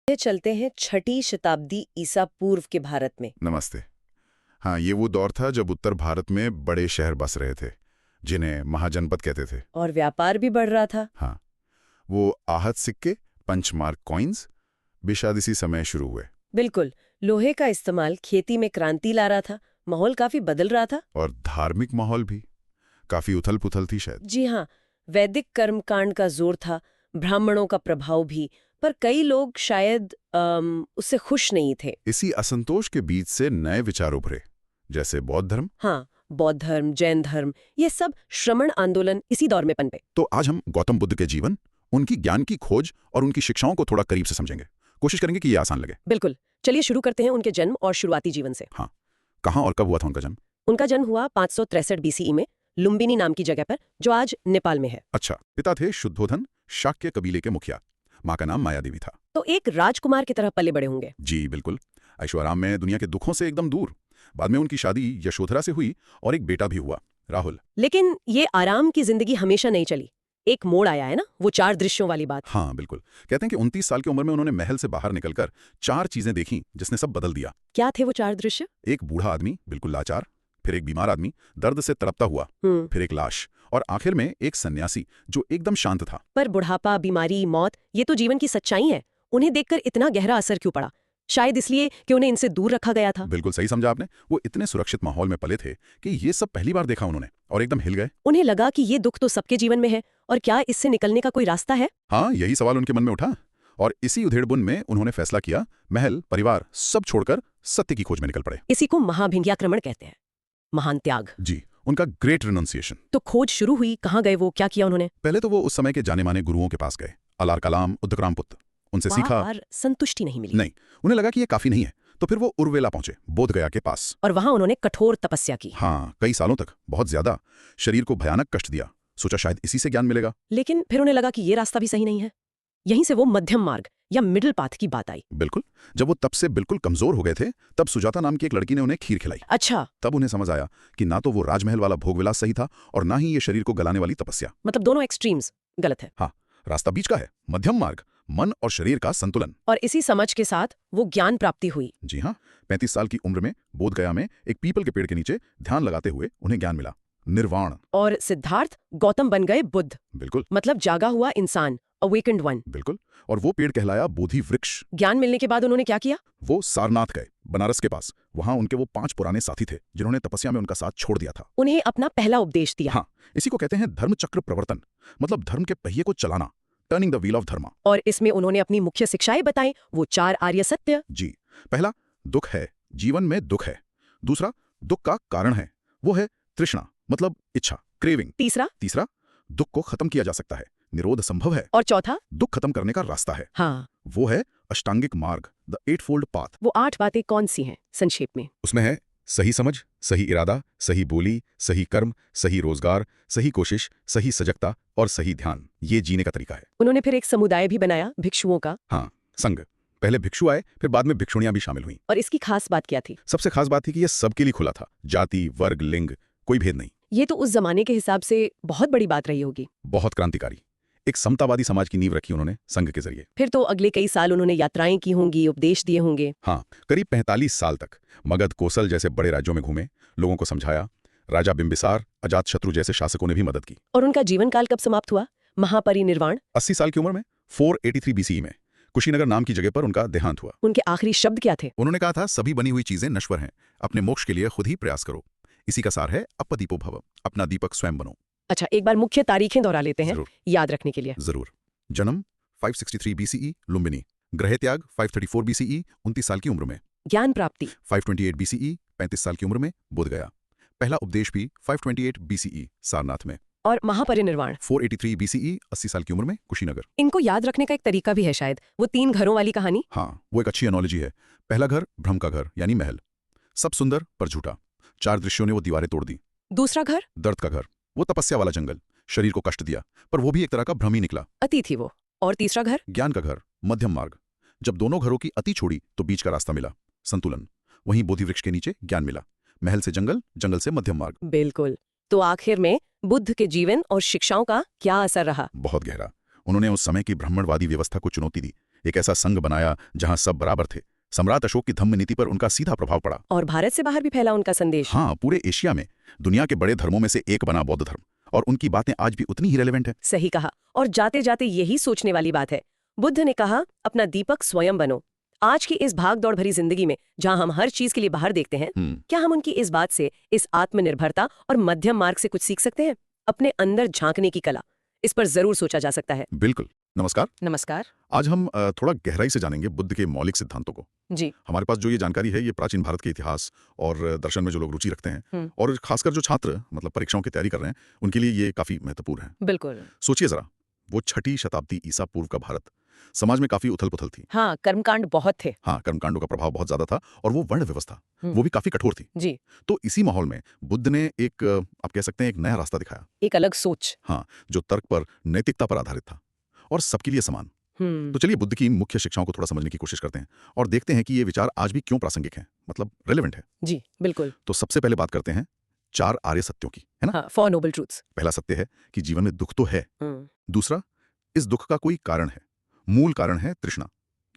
ये चलते हैं 6ठी शताब्दी ईसा पूर्व के भारत में। नमस्ते। हाँ, ये वो दौर था जब उत्तर भारत में बड़े शहर बस रहे थे, जिन्हें महाजनपद कहते थे। और व्यापार भी बढ़ रहा था। हाँ, वो आहत सिक्के, पंचमार्क कॉइन्स भी शायद इसी समय शुरू हुए। बिल्कुल, लोहे का इस्तेमाल खेती में क्रांति ला रहा था, माहौल काफी बदल रहा था। और धार्मिक माहौल भी काफी उथल पुथल थी शायद। जी हाँ, वैदिक कर्मकांड का जोर था, ब्राह्मणों का प्रभाव भी, पर कई लोग शायद उससे खुश नहीं थे। इसी असंतोष के बीच से नए विचार उभरे, जैसे बौद्ध धर्म। हाँ, बौद्ध धर्म, जैन धर्म, ये सब श्रमण आंदोलन इसी दौर में पनपे। तो आज हम गौतम बुद्ध के जीवन, उनकी ज्ञान की खोज और उनकी शिक्षाओं को थोड़ा करीब से समझेंगे। कोशिश करेंगे कि ये आसान लगे। बिल्कुल, चलिए शुरू करते हैं उनके जन्म और शुरुआती जीवन से। हाँ, कहाँ और कब हुआ था उनका जन्म? उनका जन्म हुआ 563 बीसीई में लुम्बिनी नाम की जगह पर, जो आज नेपाल में है। अच्छा, पिता थे शुद्धोधन, शाक्य कबीले के मुखिया। माँ का नाम माया देवी था। तो एक राजकुमार की तरह पले बड़े होंगे। जी बिल्कुल, ऐशो आराम में, दुनिया के दुखों से एकदम दूर। बाद में उनकी शादी यशोधरा से हुई और एक बेटा भी हुआ, राहुल। लेकिन ये आराम की जिंदगी हमेशा नहीं चली। एक मोड़ आया है ना, वो 4 दृश्यों वाली बात। हाँ बिल्कुल, कहते हैं कि 29 साल की उम्र में उन्होंने महल से बाहर निकलकर 4 चीजें देखी जिसने सब बदल दिया। क्या थे वो 4 दृश्य? एक बूढ़ा आदमी बिल्कुल लाचार, फिर एक बीमार आदमी दर्द से तड़पता हुआ, फिर एक लाश, और आखिर में एक सन्यासी जो एकदम शांत था। पर बुढ़ापा, बीमारी, मौत, ये तो जीवन की सच्चाई है। उन्हें देखकर इतना गहरा असर क्यों पड़ा? शायद इसलिए कि उन्हें इनसे दूर रखा गया था। बिल्कुल सही समझा आपने। वो इतने सुरक्षित माहौल में पले थे कि ये सब पहली बार देखा उन्होंने और एकदम हिल गए। उन्हें लगा कि ये दुख तो सबके जीवन में है, और क्या इससे निकलने का कोई रास्ता है? हाँ, यही सवाल उनके मन में उठा, और इसी उधेड़बुन में उन्होंने फैसला किया, महल, परिवार सब छोड़कर सत्य की खोज में निकल पड़े। इसी को महाभिंग्याक्रमण कहते हैं, महान त्याग। जी, उनका ग्रेट रिनंसिएशन। तो खोज शुरू हुई, कहाँ गए वो, क्या किया उन्होंने? पहले तो वो उस समय के जाने माने गुरुओं के पास गए, अलार कलाम, उद्दकराम पुत्र। उनसे सीखा। बार संतुष्टि नहीं मिली। नहीं, उन्हें लगा कि ये काफी नहीं है, तो फिर वो उर्वेला पहुंचे, बोध गया के पास। और वहां उन्होंने कठोर तपस्या की। हाँ, कई सालों तक, बहुत ज्यादा। शरीर को भयानक कष्ट दिया, सोचा शायद इसी से ज्ञान मिलेगा। लेकिन फिर उन्हें लगा कि ये रास्ता भी सही नहीं है। यहीं से वो मध्यम मार्ग या मिडिल पाथ की बात आई। बिल्कुल, जब वो तप से बिल्कुल कमजोर हो गए थे, तब सुजाता नाम की एक लड़की ने उन्हें खीर खिलाई। अच्छा। तब उन्हें समझ आया कि ना तो वो राजमहल वाला भोगविलास सही था, और ना ही ये शरीर को गलाने वाली तपस्या। मतलब दोनों एक्सट्रीम्स गलत है। हाँ, रास्ता बीच का है, मध्यम मार्ग, मन और शरीर का संतुलन। और इसी समझ के साथ वो ज्ञान प्राप्ति हुई। जी हाँ, 35 साल की उम्र में बोध गया में एक पीपल के पेड़ के नीचे ध्यान लगाते हुए उन्हें ज्ञान मिला, निर्वाण। और सिद्धार्थ गौतम बन गए बुद्ध। बिल्कुल, मतलब जागा हुआ इंसान, अवेकेंड वन। बिल्कुल। और वो पेड़ कहलाया बोधि वृक्ष। ज्ञान मिलने के बाद उन्होंने क्या किया? वो सारनाथ गए, बनारस के पास। वहां उनके वो 5 पुराने साथी थे जिन्होंने तपस्या में उनका साथ छोड़ दिया था। उन्हें अपना पहला उपदेश दिया। हाँ, इसी को कहते हैं धर्म चक्र प्रवर्तन, मतलब धर्म के पहिए को चलाना, टर्निंग द व्हील ऑफ धर्मा। और इसमें उन्होंने अपनी मुख्य शिक्षाएं बताई, वो 4 आर्य सत्य। जी, पहला, दुख है, जीवन में दुख है। दूसरा, दुख का कारण है, वो है तृष्णा, मतलब इच्छा, क्रेविंग। तीसरा, दुख को खत्म किया जा सकता है, निरोध संभव है। और चौथा, दुख खत्म करने का रास्ता है। हाँ, वो है अष्टांगिक मार्ग, द 8-fold पाथ। वो 8 बातें कौन सी हैं संक्षेप में? उसमें है सही समझ, सही इरादा, सही बोली, सही कर्म, सही रोजगार, सही कोशिश, सही सजगता और सही ध्यान। ये जीने का तरीका है। उन्होंने फिर एक समुदाय भी बनाया, भिक्षुओं का। हाँ, संघ। पहले भिक्षु आए, फिर बाद में भिक्षुणियां भी शामिल हुईं। और इसकी खास बात क्या थी? सबसे खास बात थी कि यह सबके लिए खुला था, जाति, वर्ग, लिंग, कोई भेद नहीं। ये तो उस जमाने के हिसाब से बहुत बड़ी बात रही होगी। बहुत क्रांतिकारी। एक समतावादी समाज की नींव रखी उन्होंने संघ के जरिए। फिर तो अगले कई साल उन्होंने यात्राएं की होंगी, उपदेश दिए होंगे। हाँ, करीब 45 साल तक मगध, कोसल जैसे बड़े राज्यों में घूमे, लोगों को समझाया। राजा बिंबिसार, अजातशत्रु जैसे शासकों ने भी मदद की। और उनका जीवन काल कब समाप्त हुआ? महापरिनिर्वाण 80 साल की उम्र में 483 बीसीई में कुशीनगर नाम की जगह पर उनका देहांत हुआ। उनके आखिरी शब्द क्या थे? उन्होंने कहा था, सभी बनी हुई चीजें नश्वर हैं, अपने मोक्ष के लिए खुद ही प्रयास करो। इसी का सार है अपदीपो भव, अपना दीपक स्वयं बनो। अच्छा, एक बार मुख्य तारीखें दोहरा लेते हैं जरूर। याद रखने के लिए। जरूर। जन्म 563 बीसीई लुम्बिनी। ग्रह त्याग 534 बीसीई 29 साल की उम्र में। ज्ञान प्राप्ति 528 बीसीई 35 साल की उम्र में बोध गया। पहला उपदेश भी 528 बीसीई सारनाथ में। और महापरिनिर्वाण 483 बीसीई 80 साल की उम्र में कुशीनगर। इनको याद रखने का एक तरीका भी है शायद, वो 3 घरों वाली कहानी। हाँ, वो एक अच्छी एनोलॉजी है। पहला घर भ्रम का घर, यानी महल, सब सुंदर पर झूठा। 4 दृश्यों ने वो दीवारें तोड़ दी। दूसरा घर दर्द का घर, वो तपस्या वाला जंगल, शरीर को कष्ट दिया, पर वो भी एक तरह का भ्रम ही निकला। अति थी वो। और तीसरा घर ज्ञान का घर, मध्यम मार्ग, जब दोनों घरों की अति छोड़ी तो बीच का रास्ता मिला, संतुलन। वहीं बोधि वृक्ष के नीचे ज्ञान मिला, महल से जंगल, जंगल से मध्यम मार्ग। बिल्कुल। तो आखिर में बुद्ध के जीवन और शिक्षाओं का क्या असर रहा? बहुत गहरा। उन्होंने उस समय की ब्राह्मणवादी व्यवस्था को चुनौती दी एक ऐसा संघ बनाया जहां सब बराबर थे। सम्राट अशोक की धम्म नीति पर उनका सीधा प्रभाव पड़ा। और भारत से बाहर भी फैला उनका संदेश। हाँ, पूरे एशिया में दुनिया के बड़े धर्मों में से एक बना बौद्ध धर्म, और उनकी बातें आज भी उतनी ही रेलेवेंट है। सही कहा। और जाते जाते यही सोचने वाली बात है। बुद्ध ने कहा, अपना दीपक स्वयं बनो। आज की इस भाग दौड़ भरी जिंदगी में जहां हम हर चीज के लिए बाहर देखते हैं, क्या हम उनकी इस बात से, इस आत्मनिर्भरता और मध्यम मार्ग से कुछ सीख सकते हैं? अपने अंदर झांकने की कला, इस पर जरूर सोचा जा सकता है। बिल्कुल। नमस्कार। नमस्कार। आज हम थोड़ा गहराई से जानेंगे बुद्ध के मौलिक सिद्धांतों को। जी। हमारे पास जो ये जानकारी है, ये प्राचीन भारत के इतिहास और दर्शन में जो लोग रुचि रखते हैं, और खासकर जो छात्र मतलब परीक्षाओं की तैयारी कर रहे हैं, उनके लिए ये काफी महत्वपूर्ण है। बिल्कुल। सोचिए जरा, वो 6वीं शताब्दी ईसा पूर्व का भारत, समाज में काफी उथल पुथल थी। हाँ, कर्मकांड बहुत थे। हाँ, कर्मकांडों का प्रभाव बहुत ज्यादा था, और वो वर्ण व्यवस्था वो भी काफी कठोर थी। जी। तो इसी माहौल में बुद्ध ने एक, आप कह सकते हैं, एक नया रास्ता दिखाया। एक अलग सोच। हाँ, जो तर्क पर, नैतिकता पर आधारित था और सबके लिए समान। तो चलिए बुद्ध की मुख्य शिक्षाओं को थोड़ा समझने की कोशिश करते हैं और देखते हैं कि ये विचार आज भी क्यों प्रासंगिक हैं, मतलब रेलेवेंट है। जी, बिल्कुल। तो सबसे पहले बात करते हैं 4 आर्य सत्यों की, है ना? हाँ, 4 नोबल ट्रूथ्स। पहला सत्य है कि जीवन में दुख तो है। दूसरा, इस दुख का कोई कारण है। मूल कारण है तृष्णा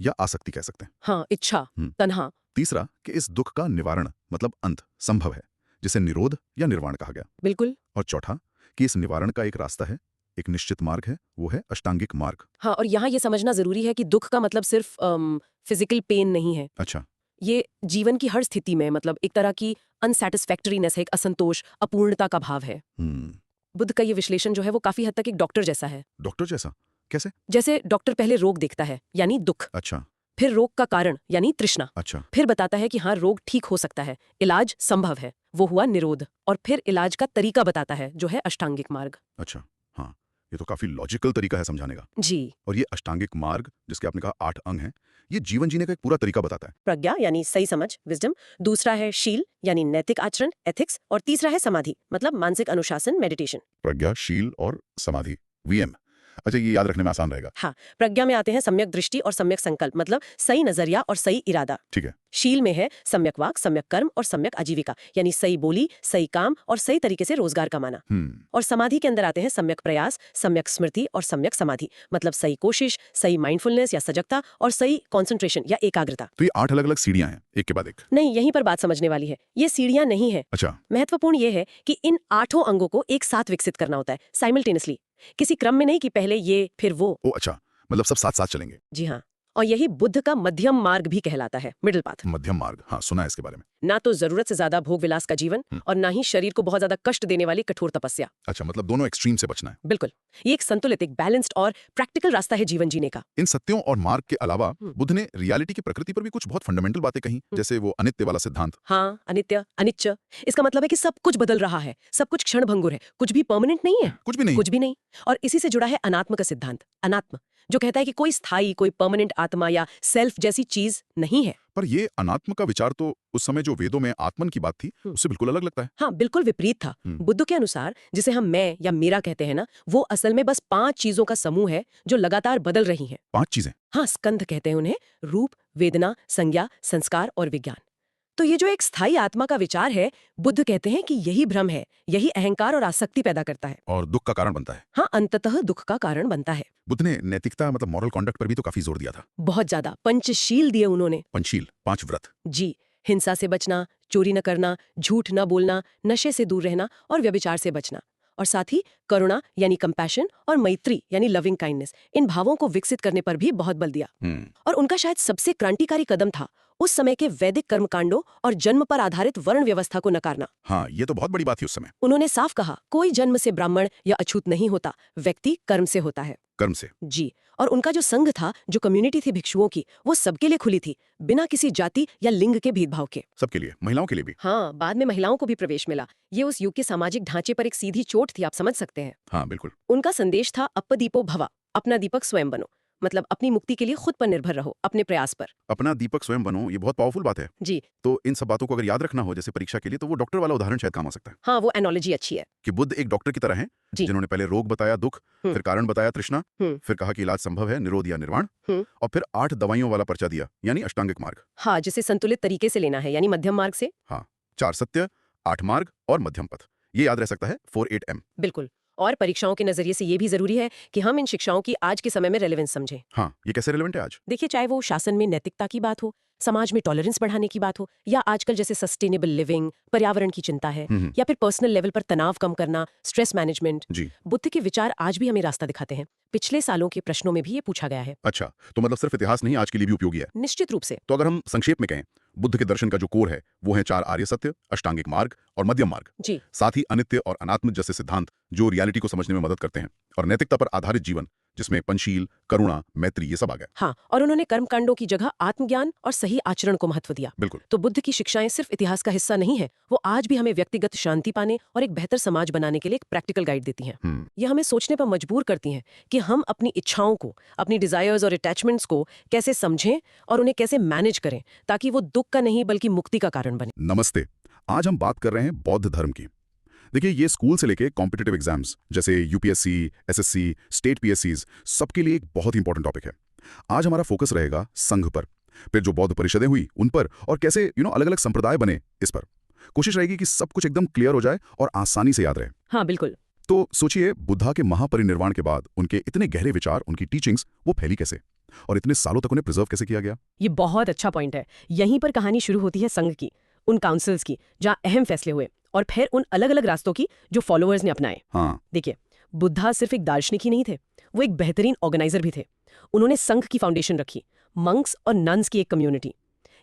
या आसक्ति कह सकते हैं। हाँ, इच्छा, तन्हा। तीसरा, कि इस दुख का निवारण मतलब अंत संभव है, जिसे निरोध या निर्वाण कहा गया। बिल्कुल। और चौथा, कि इस निवारण का एक रास्ता है, एक निश्चित मार्ग है, वो है अष्टांगिक मार्ग। हाँ, और यहाँ ये समझना जरूरी है कि दुख का मतलब सिर्फ फिजिकल पेन नहीं है। अच्छा। ये जीवन की हर स्थिति में, मतलब एक तरह की अनसैटिस्फैक्टरीनेस है, एक असंतोष, अपूर्णता का भाव है। बुद्ध का ये विश्लेषण जो है वो काफी हद तक एक डॉक्टर जैसा है। डॉक्टर जैसा? कैसे? जैसे डॉक्टर पहले रोग देखता है, यानी दुख। अच्छा। फिर रोग का कारण यानी तृष्णा। अच्छा। फिर बताता है कि हाँ, रोग ठीक हो सकता है, इलाज संभव है, वो हुआ निरोध। और फिर इलाज का तरीका बताता है, जो है अष्टांगिक मार्ग। अच्छा, हाँ, ये तो काफी लॉजिकल तरीका है समझाने का। जी। और ये अष्टांगिक मार्ग, जिसके आपने कहा 8 अंग हैं, ये जीवन जीने का एक पूरा तरीका बताता है। प्रज्ञा यानी सही समझ, विजडम। दूसरा है शील यानी नैतिक आचरण, एथिक्स। और तीसरा है समाधि, मतलब मानसिक अनुशासन, मेडिटेशन। प्रज्ञा, शील और समाधि, वीएम। अच्छा, ये याद रखने में आसान रहेगा। हाँ, प्रज्ञा में आते हैं सम्यक दृष्टि और सम्यक संकल्प, मतलब सही नजरिया और सही इरादा। ठीक है। शील में है सम्यक वाक, सम्यक कर्म और सम्यक आजीविका, यानी सही बोली, सही काम और सही तरीके से रोजगार कमाना। और समाधि के अंदर आते हैं सम्यक प्रयास, सम्यक स्मृति और सम्यक समाधि, मतलब सही कोशिश, सही माइंडफुलनेस या सजगता और सही कंसंट्रेशन या एकाग्रता। तो ये 8 अलग अलग सीढ़ियां हैं, एक के बाद एक। नहीं, यहीं पर बात समझने वाली है। ये सीढ़ियां नहीं है। अच्छा। महत्वपूर्ण ये है कि इन 8 अंगों को एक साथ विकसित करना होता है, साइमल्टेनियसली, किसी क्रम में नहीं कि पहले ये फिर वो। ओ अच्छा, मतलब सब साथ साथ चलेंगे। जी हाँ, और यही बुद्ध का मध्यम मार्ग भी कहलाता है, मिडिल पाथ। मध्यम मार्ग, हाँ, सुना है इसके बारे में। ना तो जरूरत से ज्यादा भोग विलास का जीवन और ना ही शरीर को बहुत ज्यादा कष्ट देने वाली कठोर तपस्या। अच्छा, मतलब दोनों एक्सट्रीम से बचना है। बिल्कुल, ये एक संतुलित, एक बैलेंस्ड और प्रैक्टिकल रास्ता है जीवन जीने का। इन सत्यों और मार्ग के अलावा बुद्ध ने रियलिटी की प्रकृति पर भी कुछ बहुत फंडामेंटल बातें कही, जैसे वो अनित्य वाला सिद्धांत। हाँ, अनित्य, अनिच्च। इसका मतलब है कि सब कुछ बदल रहा है, सब कुछ क्षणभंगुर है, कुछ भी परमानेंट नहीं है। कुछ भी नहीं। कुछ भी नहीं। और इसी से जुड़ा है अनात्म का सिद्धांत, अनात्म, जो कहता है कि कोई स्थायी, कोई परमानेंट आत्मा या सेल्फ जैसी चीज नहीं है। पर ये अनात्म का विचार तो उस समय जो वेदों में आत्मन की बात थी, उससे बिल्कुल अलग लगता है। हाँ, बिल्कुल विपरीत था। बुद्ध के अनुसार, जिसे हम मैं या मेरा कहते हैं ना, वो असल में बस 5 चीजों का समूह है जो लगातार बदल रही हैं। 5 चीजें? हाँ, स्कंध कहते हैं उन्हें, रूप, वेदना, संज्ञा, संस्कार और विज्ञान। तो ये जो एक स्थायी आत्मा का विचार है, बुद्ध कहते हैं कि यही भ्रम है, यही अहंकार और आसक्ति पैदा करता है और दुख का कारण बनता है। हाँ, अंततः दुख का कारण बनता है। बुद्ध ने नैतिकता मतलब मॉरल कॉन्डक्ट पर भी तो काफी जोर दिया था। बहुत ज्यादा। पंचशील दिए उन्होंने। पंचशील, 5 व्रत। जी, हिंसा से बचना, चोरी न करना, झूठ न बोलना, नशे से दूर रहना और व्यभिचार से बचना। और साथ ही करुणा यानी कंपैशन और मैत्री यानी लविंग काइंडनेस, इन भावों को विकसित करने पर भी बहुत बल दिया। और उनका शायद सबसे क्रांतिकारी कदम था उस समय के वैदिक कर्मकांडों और जन्म पर आधारित वर्ण व्यवस्था को नकारना। हाँ, ये तो बहुत बड़ी बात थी उस समय। उन्होंने साफ कहा, कोई जन्म से ब्राह्मण या अछूत नहीं होता, व्यक्ति कर्म से होता है। कर्म से? जी। और उनका जो संघ था, जो कम्युनिटी थी भिक्षुओं की, वो सबके लिए खुली थी, बिना किसी जाति या लिंग के भेदभाव के। सबके लिए, महिलाओं के लिए भी? हाँ, बाद में महिलाओं को भी प्रवेश मिला। ये उस युग के सामाजिक ढांचे पर एक सीधी चोट थी, आप समझ सकते हैं। हाँ, बिल्कुल। उनका संदेश था अपदीपो भवा, अपना दीपक स्वयं बनो, मतलब अपनी मुक्ति के लिए खुद पर निर्भर रहो, अपने प्रयास पर। अपना दीपक स्वयं बनो, ये बहुत पावरफुल बात है। जी। तो इन सब बातों को अगर याद रखना हो जैसे परीक्षा के लिए, तो वो डॉक्टर वाला उदाहरण शायद काम आ सकता है। हाँ, वो एनोलॉजी अच्छी है कि बुद्ध एक डॉक्टर की तरह हैं, जिन्होंने पहले रोग बताया, दुख, फिर कारण बताया, तृष्णा, फिर कहा कि इलाज संभव है, निरोध या निर्वाण, और फिर 8 दवाइयों वाला पर्चा दिया, यानी अष्टांगिक मार्ग। हाँ, जिसे संतुलित तरीके से लेना है, यानी मध्यम मार्ग से। हाँ, 4 सत्य, 8 मार्ग और मध्यम पथ, ये याद रह सकता है 4-8M। बिल्कुल। और परीक्षाओं के नजरिए से ये भी जरूरी है कि हम इन शिक्षाओं की आज के समय में रेलेवेंस समझें। हाँ, ये कैसे रिलेवेंट है आज? देखिए, चाहे वो शासन में नैतिकता की बात हो, समाज में टॉलरेंस बढ़ाने की बात हो, या आजकल जैसे सस्टेनेबल लिविंग, पर्यावरण की चिंता है, या फिर पर्सनल लेवल पर तनाव कम करना, स्ट्रेस मैनेजमेंट। जी। बुद्ध के विचार आज भी हमें रास्ता दिखाते हैं। पिछले सालों के प्रश्नों में भी ये पूछा गया है। अच्छा, तो मतलब सिर्फ इतिहास नहीं, आज के लिए भी उपयोगी है। निश्चित रूप से। तो अगर हम संक्षेप में कहें, बुद्ध के दर्शन का जो कोर है वो है 4 आर्य सत्य, अष्टांगिक मार्ग और मध्यम मार्ग। जी। साथ ही अनित्य और अनात्म जैसे सिद्धांत जो रियलिटी को समझने में मदद करते हैं, और नैतिकता पर आधारित जीवन जिसमें पंचशील, करुणा, मैत्री ये सब आ गए। हाँ, और उन्होंने कर्मकांडों की जगह आत्मज्ञान और सही आचरण को महत्व दिया। बिल्कुल। तो बुद्ध की शिक्षाएं सिर्फ इतिहास का हिस्सा नहीं है, वो आज भी हमें व्यक्तिगत शांति पाने और एक बेहतर समाज बनाने के लिए एक प्रैक्टिकल गाइड देती हैं। ये हमें सोचने पर मजबूर करती हैं कि हम अपनी इच्छाओं को, अपनी डिजायर्स और अटैचमेंट्स को कैसे समझें और उन्हें कैसे मैनेज करें, ताकि वो दुख का नहीं बल्कि मुक्ति का कारण बने। नमस्ते, आज हम बात कर रहे हैं बौद्ध धर्म की। देखिए, ये स्कूल से लेके कॉम्पिटिटिव एग्जाम्स जैसे यूपीएससी, एसएससी, स्टेट पीएससीज सबके लिए एक बहुत इंपॉर्टेंट टॉपिक है। आज हमारा फोकस रहेगा संघ पर, फिर जो बौद्ध परिषदें हुई उन पर, और कैसे अलग अलग संप्रदाय बने इस पर। कोशिश रहेगी कि सब कुछ एकदम क्लियर हो जाए और आसानी से याद रहे। हाँ, बिल्कुल। तो सोचिए, बुद्धा के महापरिनिर्वाण के बाद उनके इतने गहरे विचार, उनकी टीचिंग्स वो फैली कैसे, और इतने सालों तक उन्हें प्रिजर्व कैसे किया गया? ये बहुत अच्छा पॉइंट है। यहीं पर कहानी शुरू होती है संघ की, उन काउंसिल्स की जहाँ अहम फैसले हुए, और फिर उन अलग अलग रास्तों की जो फॉलोअर्स ने अपनाए। हाँ। देखिए, बुद्धा सिर्फ एक दार्शनिक ही नहीं थे, वो एक बेहतरीन ऑर्गेनाइजर भी थे। उन्होंने संघ की फाउंडेशन रखी, मंक्स और नन्स की एक कम्युनिटी।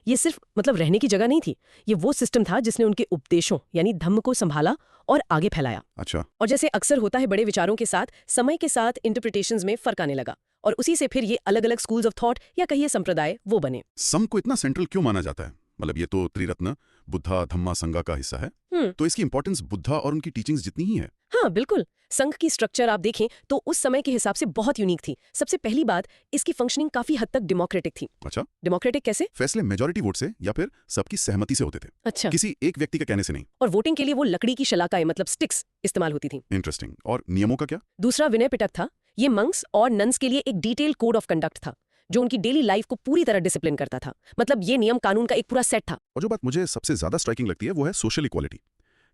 ये सिर्फ रहने की जगह नहीं थी, ये वो सिस्टम था जिसने उनके उपदेशों यानी धम्म को संभाला और आगे फैलाया। अच्छा। और जैसे अक्सर होता है बड़े विचारों के साथ, समय के साथ इंटरप्रिटेशंस में फर्क आने लगा, और उसी से फिर ये अलग अलग स्कूल्स ऑफ थॉट या कहिए संप्रदाय वो बने। संघ को इतना सेंट्रल क्यों माना जाता है? मतलब ये तो त्रिरत्न बुद्धा, धम्मा, संघा का हिस्सा है, तो इसकी इंपॉर्टेंस बुद्धा और उनकी टीचिंग्स जितनी ही है। हाँ, बिल्कुल। संघ की स्ट्रक्चर आप देखें तो उस समय के हिसाब से बहुत यूनिक थी। सबसे पहली बात, इसकी फंक्शनिंग काफी हद तक डेमोक्रेटिक थी। अच्छा। डेमोक्रेटिक कैसे? फैसले मेजॉरिटी वोट से या फिर सबकी सहमति से होते थे। अच्छा। किसी एक व्यक्ति के कहने से नहीं। और वोटिंग के लिए वो लकड़ी की शलाकाएं स्टिक्स इस्तेमाल होती थी। इंटरेस्टिंग। और नियमों का क्या? दूसरा विनय पिटक था। ये मंक्स और नन्स के लिए एक डिटेल कोड ऑफ कंडक्ट था जो उनकी डेली लाइफ को पूरी तरह डिसिप्लिन करता था। ये नियम कानून का एक पूरा सेट था। और जो बात मुझे सबसे ज्यादा स्ट्राइकिंग लगती है वो है सोशल इक्वालिटी।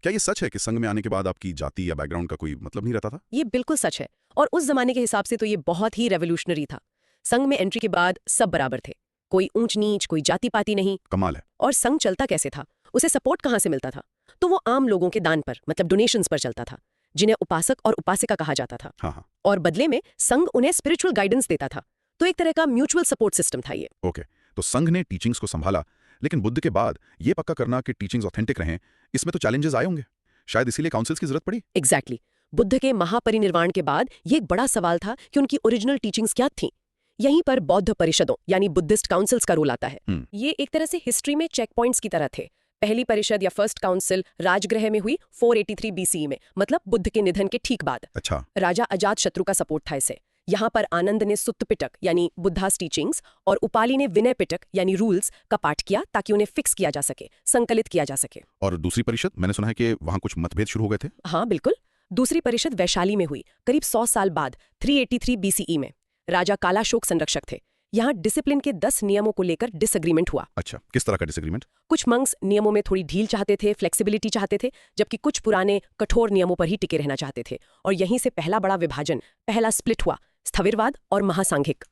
क्या ये सच है कि संघ में आने के बाद आपकी जाति या बैकग्राउंड का कोई मतलब नहीं रहता था? ये बिल्कुल सच है, और उस जमाने के हिसाब से तो ये बहुत ही रेवोल्यूशनरी था। संघ में एंट्री के बाद सब बराबर थे, कोई ऊंच नीच, कोई जाति पाति नहीं। कमाल है। और संघ चलता कैसे था, उसे सपोर्ट कहाँ से मिलता था? तो वो आम लोगों के दान पर, डोनेशंस पर चलता था, जिन्हें उपासक और उपासिका कहा जाता था। हाँ। और बदले में संघ उन्हें स्पिरिचुअल गाइडेंस देता था। तो एक तरह का म्यूचुअल सपोर्ट सिस्टम था ये। ओके, तो संघ ने टीचिंग्स को संभाला, लेकिन बुद्ध के बाद ये पक्का करना कि टीचिंग्स ऑथेंटिक रहें, इसमें तो चैलेंजेस आए होंगे। शायद इसीलिए काउंसिल्स की जरूरत पड़ी। एग्जैक्टली। बुद्ध के महापरिनिर्वाण के बाद ये एक बड़ा सवाल था कि उनकी ओरिजिनल टीचिंग्स क्या थीं। यहीं पर बौद्ध परिषदों यानी बुद्धिस्ट काउंसिल्स का रोल आता है। ये एक तरह से हिस्ट्री में चेक पॉइंट्स की तरह थे। पहली परिषद या फर्स्ट काउंसिल राजगृह में हुई 483 बीसीई में, बुद्ध के निधन के ठीक बाद। अच्छा। राजा अजातशत्रु का सपोर्ट था इसे। यहाँ पर आनंद ने सुत्त पिटक यानी बुद्धास टीचिंग्स और उपाली ने विनय पिटक यानी रूल्स का पाठ किया, ताकि उन्हें फिक्स किया जा सके, संकलित किया जा सके। और दूसरी परिषद, मैंने सुना है कि वहां कुछ मतभेद शुरू हो गए थे। हाँ, बिल्कुल। दूसरी परिषद वैशाली में हुई करीब 100 साल बाद 383 बीसीई में। राजा कालाशोक संरक्षक थे। यहाँ डिसिप्लिन के 10 नियमों को लेकर डिसएग्रीमेंट हुआ। अच्छा, किस तरह का डिसएग्रीमेंट? कुछ मंक्स नियमों में थोड़ी ढील चाहते थे, फ्लेक्सिबिलिटी चाहते थे, जबकि कुछ पुराने कठोर नियमों पर ही टिके रहना चाहते थे। और यहीं से पहला बड़ा विभाजन, पहला स्प्लिट हुआ, स्थविरवाद और महासांघिक।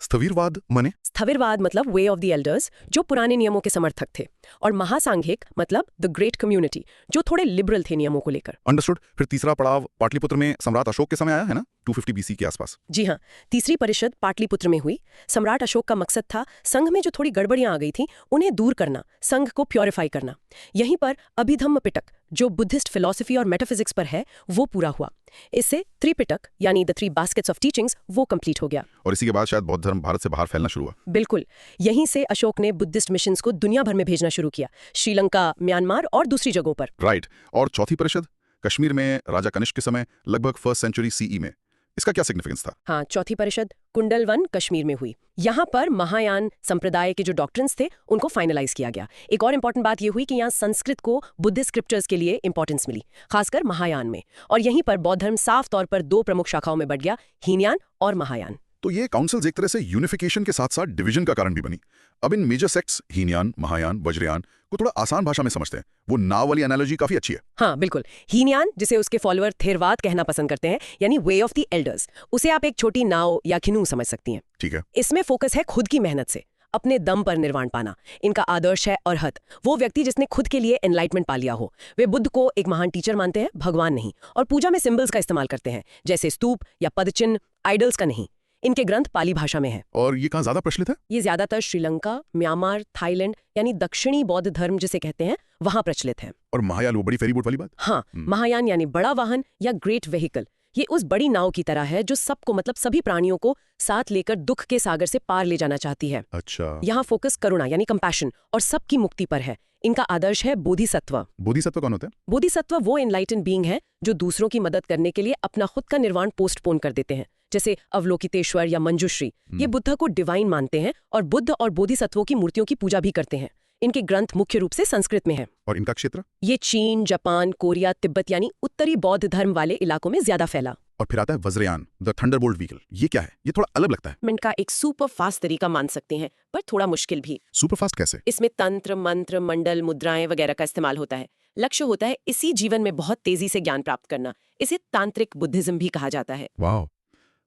स्थविरवाद माने? स्थविरवाद वे ऑफ द एल्डर्स, जो पुराने नियमों के समर्थक थे, और महासांघिक द ग्रेट कम्युनिटी, जो थोड़े लिबरल थे नियमों को लेकर। अंडरस्टूड। फिर तीसरा पड़ाव पाटलिपुत्र में सम्राट अशोक के समय आया है ना, 250 बीसी के आसपास। जी हाँ, तीसरी परिषद पाटलिपुत्र में हुई। सम्राट अशोक का मकसद था संघ में जो थोड़ी गड़बड़ियां आ गई थी उन्हें दूर करना, संघ को प्योरीफाई करना। यहीं पर अभिधम्म पिटक, जो बुद्धिस्ट फिलॉसफी और मेटाफिजिक्स पर है, वो पूरा हुआ। इससे त्रिपिटक यानी द 3 बास्केट्स ऑफ टीचिंग्स वो कंप्लीट हो गया। और इसी के बाद शायद बौद्ध धर्म भारत से बाहर फैलना शुरू हुआ। बिल्कुल। यहीं से अशोक ने बुद्धिस्ट मिशंस को दुनिया भर में भेजना शुरू किया, श्रीलंका, म्यांमार और दूसरी जगहों पर। राइट। और चौथी परिषद कश्मीर में राजा कनिष्क के समय, लगभग 1st सेंचुरी सीई में। इसका क्या सिग्निफिकेंस था? हाँ, चौथी परिषद कुंडलवन कश्मीर में हुई। यहाँ पर महायान संप्रदाय के जो डॉक्ट्रिन्स थे उनको फाइनलाइज किया गया। एक और इम्पॉर्टेंट बात ये हुई कि यहाँ संस्कृत को बुद्धिस्ट स्क्रिप्चर्स के लिए इंपॉर्टेंस मिली, खासकर महायान में। और यहीं पर बौद्ध धर्म साफ तौर पर 2 प्रमुख शाखाओं में बढ़ गया, हीनयान और महायान। तो ये काउंसिल्स एक तरह से यूनिफिकेशन के साथ साथ डिवीजन का कारण भी बनी। अब इन मेजर सेक्ट्स हीनयान, महायान, वज्रयान को थोड़ा आसान भाषा में समझते हैं। वो नाव वाली एनालॉजी काफी अच्छी है। हाँ बिल्कुल। हीनयान, जिसे उसके फॉलोअर थेरवाद कहना पसंद करते हैं, यानी वे ऑफ द एल्डर्स, उसे आप एक छोटी नाव या खिनू समझ सकती हैं। ठीक है। इसमें फोकस है खुद की मेहनत से अपने दम पर निर्वाण पाना। इनका आदर्श है अरहत, वो व्यक्ति जिसने खुद के लिए एनलाइटमेंट पा लिया हो। वे बुद्ध को एक महान टीचर मानते हैं, भगवान नहीं, और पूजा में सिंबल्स का इस्तेमाल करते हैं, जैसे स्तूप या पदचिन्ह, आइडल्स का नहीं। इनके ग्रंथ पाली भाषा में हैं। और ये कहाँ ज्यादा प्रचलित है? ये ज्यादातर श्रीलंका, म्यांमार, थाईलैंड यानी दक्षिणी बौद्ध धर्म जिसे कहते हैं, वहां प्रचलित है। और महायान, वो बड़ी फेरी बोट वाली बात? हाँ, महायान यानी बड़ा वाहन या ग्रेट व्हीकल। ये उस बड़ी नाव की तरह है जो सबको, मतलब सभी प्राणियों को साथ लेकर दुख के सागर से पार ले जाना चाहती है। अच्छा। यहाँ फोकस करुणा यानी कंपैशन और सबकी मुक्ति पर है। इनका आदर्श है बोधिसत्व। बोधिसत्व कौन होते हैं? बोधिसत्व वो एनलाइटन बीइंग है जो दूसरों की मदद करने के लिए अपना खुद का निर्वाण पोस्टपोन कर देते हैं, जैसे अवलोकितेश्वर या मंजुश्री। ये बुद्ध को डिवाइन मानते हैं और बुद्ध और बोधिसत्वों की मूर्तियों की पूजा भी करते हैं। इनके ग्रंथ मुख्य रूप से संस्कृत में हैं। और इनका क्षेत्र? ये चीन, जापान, कोरिया, तिब्बत यानी उत्तरी बौद्ध धर्म वाले इलाकों में ज्यादा फैला। और फिर आता है वज्रयान, द थंडरबोल्ट व्हीकल। ये क्या है? ये थोड़ा अलग लगता है। इनका एक सुपर फास्ट तरीका मान सकते हैं, पर थोड़ा मुश्किल भी। सुपर फास्ट कैसे? इसमें तंत्र, मंत्र, मंडल, मुद्राएं वगैरह का इस्तेमाल होता है। लक्ष्य होता है इसी जीवन में बहुत तेजी से ज्ञान प्राप्त करना। इसे तांत्रिक बुद्धिज्म भी कहा जाता है। वाह,